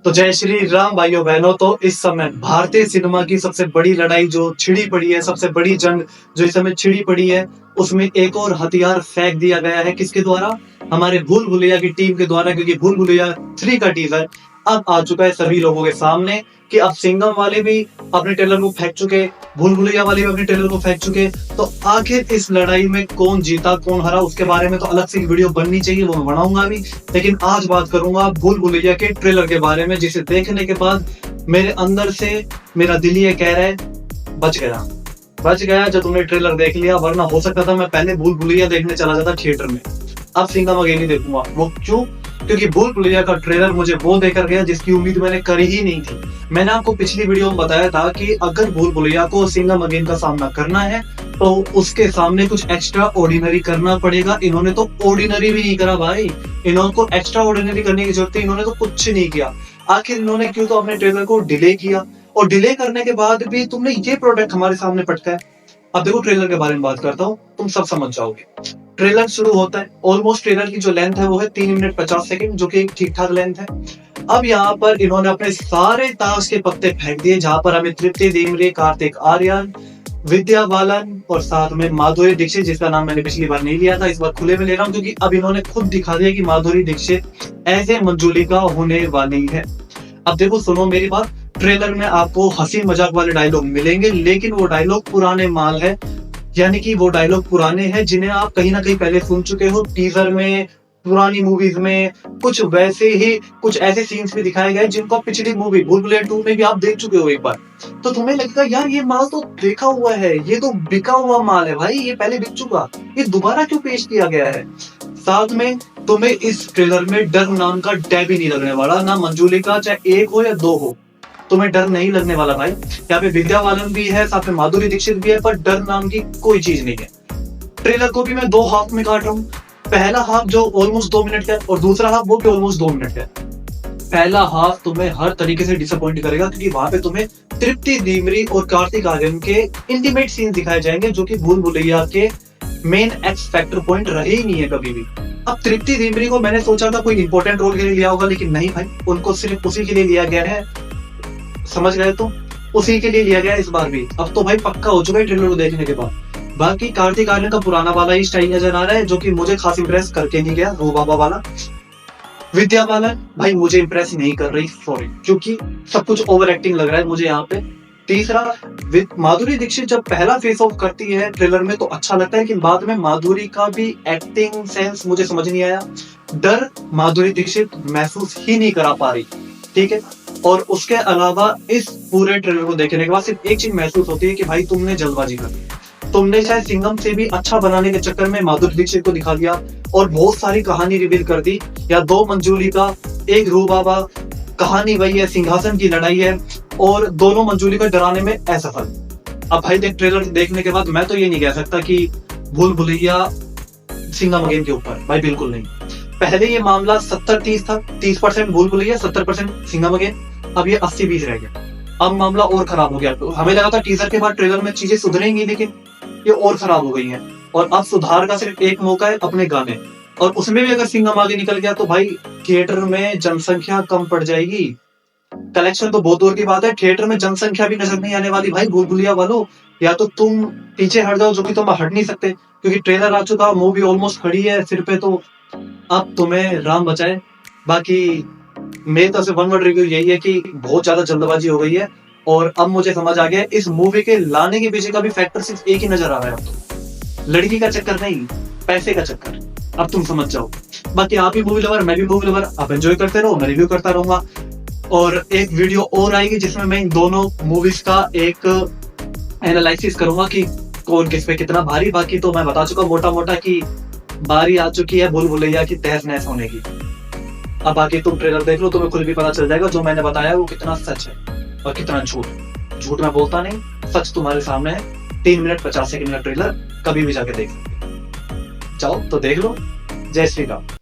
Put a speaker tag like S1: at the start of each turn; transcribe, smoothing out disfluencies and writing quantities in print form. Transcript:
S1: तो जय श्री राम भाइयों बहनों। तो इस समय भारतीय सिनेमा की सबसे बड़ी लड़ाई जो छिड़ी पड़ी है, सबसे बड़ी जंग जो इस समय छिड़ी पड़ी है, उसमें एक और हथियार फेंक दिया गया है। किसके द्वारा? हमारे भूल भुलैया की टीम के द्वारा, क्योंकि भूल भुलैया 3 का टीजर अब आ चुका है सभी लोगों के सामने कि अब सिंघम वाले भी अपने ट्रेलर को फेंक चुके, भूल भुलैया वाले भी अपने ट्रेलर को फेंक चुके। तो आखिर इस लड़ाई में कौन जीता कौन हरा, उसके बारे में तो अलग से वीडियो बननी चाहिए, वो मैं बनाऊंगा भी। लेकिन आज बात करूंगा भूल भुलैया के ट्रेलर के बारे में, जिसे देखने के बाद मेरे अंदर से मेरा दिल ये कह रहा है बच गया जो तुमने ट्रेलर देख लिया, वरना हो सकता था मैं पहले भूल भुलैया देखने चला जाता थिएटर में। अब सिंघम अगेन ही देखूंगा। वो क्यों? क्योंकि भूल भुलैया का ट्रेलर मुझे वो देकर गया जिसकी उम्मीद मैंने करी ही नहीं थी। मैंने आपको पिछली वीडियो में बताया था कि अगर भूल भुलैया को सिंघम अगेन का सामना करना है तो उसके सामने कुछ एक्स्ट्रा ऑर्डिनरी करना पड़ेगा। इन्होंने तो ऑर्डिनरी भी नहीं करा भाई, इन्होंने एक्स्ट्रा ऑर्डिनरी करने की जरूरत है, इन्होंने तो कुछ नहीं किया। आखिर इन्होंने क्यों? तो अपने ट्रेलर को डिले किया, और डिले करने के बाद भी तुमने ये प्रोडक्ट हमारे सामने पटका है। अब देखो ट्रेलर के बारे में बात करता हूँ, तुम सब समझ जाओगे। ट्रेलर शुरू होता है, ऑलमोस्ट ट्रेलर की जो लेंथ है वो है 3 मिनट 50 सेकंड, जो कि एक ठीक ठाक लेंथ है। अब यहाँ पर इन्होंने अपने सारे ताश के पत्ते फेंक दिए, जहां पर हमें तृप्ति डिमरी, कार्तिक आर्यन, विद्या बालन और साथ में माधुरी दीक्षित, जिसका नाम मैंने पिछली बार नहीं लिया था, इस बार खुले में ले रहा हूँ, क्योंकि अब इन्होंने खुद दिखा दिया कि माधुरी दीक्षित ऐसे मंजुलिका होने वाली है। अब देखो सुनो मेरी बात, ट्रेलर में आपको हंसी मजाक वाले डायलॉग मिलेंगे, लेकिन वो डायलॉग पुराने माल है, यानी कि वो डायलॉग पुराने हैं जिन्हें आप कहीं ना कहीं पहले सुन चुके हो। टीजर में, पुरानी मूवीज में कुछ वैसे ही कुछ ऐसे सीन्स भी दिखाए गए जिनको पिछली मूवी भूल भुलैया 2 में भी आप देख चुके हो एक बार। तो तुम्हें लगेगा यार ये माल तो देखा हुआ है, ये तो बिका हुआ माल है भाई, ये पहले बिक चुका, ये दोबारा क्यों पेश किया गया है? साथ में तुम्हें इस ट्रेलर में डर नाम का डैब ही नहीं लगने वाला, ना मंजुलिका चाहे 1 हो या 2 हो, तुम्हें डर नहीं लगने वाला भाई। यहाँ पे विद्या बालन भी है, साथ में माधुरी दीक्षित भी है, पर डर नाम की कोई चीज नहीं है। ट्रेलर को भी मैं 2 हाफ में काट रहा हूँ। पहला हाफ जो ऑलमोस्ट 2 मिनट का है, और दूसरा हाफ वो भी ऑलमोस्ट 2 मिनट का है। पहला हाफ तुम्हें हर तरीके से डिसअपॉइंट करेगा, क्योंकि वहां पे तुम्हें तृप्ति डिमरी और कार्तिक आर्यन के इंटीमेट सीन दिखाए जाएंगे, जो कि भूल भुलैया के मेन एक्स फैक्टर पॉइंट रहे ही नहीं है कभी भी। अब तृप्ति डिमरी को मैंने सोचा था कोई इंपॉर्टेंट रोल के लिए लिया होगा, लेकिन नहीं भाई, उनको सिर्फ उसी के लिए लिया गया है, समझ गए तुम, उसी के लिए लिया गया इस बार भी। अब तो भाई पक्का हो चुका है ट्रेलर को देखने के बाद। बाकी कार्तिक आर्यन का पुराना वाला ही स्टाइल नजर आ रहा है, जो कि मुझे खास इंप्रेस करके नहीं गया, रो बाबा वाला। विद्या बालन भाई मुझे इंप्रेस नहीं कर रही, सॉरी, क्योंकि सब कुछ ओवर एक्टिंग लग रहा है मुझे यहाँ पे। तीसरा, माधुरी दीक्षित जब पहला फेस ऑफ करती है ट्रेलर में तो अच्छा लगता है, लेकिन बाद में माधुरी का भी एक्टिंग सेंस मुझे समझ नहीं आया। डर माधुरी दीक्षित महसूस ही नहीं करा पा रही, ठीक है। और उसके अलावा इस पूरे ट्रेलर को देखने के बाद सिर्फ एक चीज महसूस होती है कि भाई तुमने जल्दबाजी कर दी, तुमने शायद सिंघम से भी अच्छा बनाने के चक्कर में माधुरी दीक्षित को दिखा दिया और बहुत सारी कहानी रिवील कर दी, या 2 मंजुलिका 1 रू बाबा, कहानी वही है, सिंहासन की लड़ाई है, और दोनों मंजुलिका डराने में असफल। अब भाई देख ट्रेलर देखने के बाद मैं तो ये नहीं कह सकता कि भूल भुलैया सिंघम अगेन के ऊपर, भाई बिल्कुल नहीं। पहले ये मामला 70-30 था, 30% भूल भुलैया 70% सिंघम अगेन, अब ये 80-20 रह गया। अब मामला और खराब हो गया। तो हमें लगा था टीजर के बाद ट्रेलर में चीजें सुधरेंगी, लेकिन ये और खराब हो गई हैं। और अब सुधार का सिर्फ एक मौका है, अपने गाने, और उसमें भी अगर सिंघम आगे निकल गया तो भाई थिएटर में जनसंख्या कम पड़ जाएगी। कलेक्शन तो बहुत दूर की बात है, थिएटर में जनसंख्या भी नजर नहीं आने वाली भाई। भूल भुलैया वालों, या तो तुम पीछे हट जाओ, जो कि तुम हट नहीं सकते क्योंकि ट्रेलर आ चुका, मूवी ऑलमोस्ट खड़ी है सिर पे, तो अब तुम्हें राम बचाए। बाकी मेरी तरफ से वन वर्ड रिव्यू यही है कि बहुत ज्यादा जल्दबाजी हो गई है, और अब मुझे समझ आ गया इस मूवी के लाने के पीछे का भी फैक्टर सिर्फ एक ही नजर आ रहा है। अब तो लड़की का चक्कर नहीं, पैसे का चक्कर, अब तुम समझ जाओ। बाकी आप भी मूवी लवर, मैं भी मूवी लवर, आप एंजॉय करते रहो, मैं रिव्यू करता रहूंगा। और एक वीडियो और आएगी जिसमें मैं इन दोनों मूवीज का एक एनालिसिस करूंगा कि कौन किस पे कितना भारी। बाकी तो मैं बता चुका मोटा मोटा कि बारी आ चुकी है भूल भुलैया की तहस नहस होने की। अब बाकी तुम ट्रेलर देख लो, तुम्हें खुद भी पता चल जाएगा जो मैंने बताया वो कितना सच है और कितना झूठ। झूठ मैं बोलता नहीं, सच तुम्हारे सामने है। 3 मिनट 50 सेकंड का ट्रेलर कभी भी जाके देख सकते हो। जाओ तो देख लो। जय श्री राम।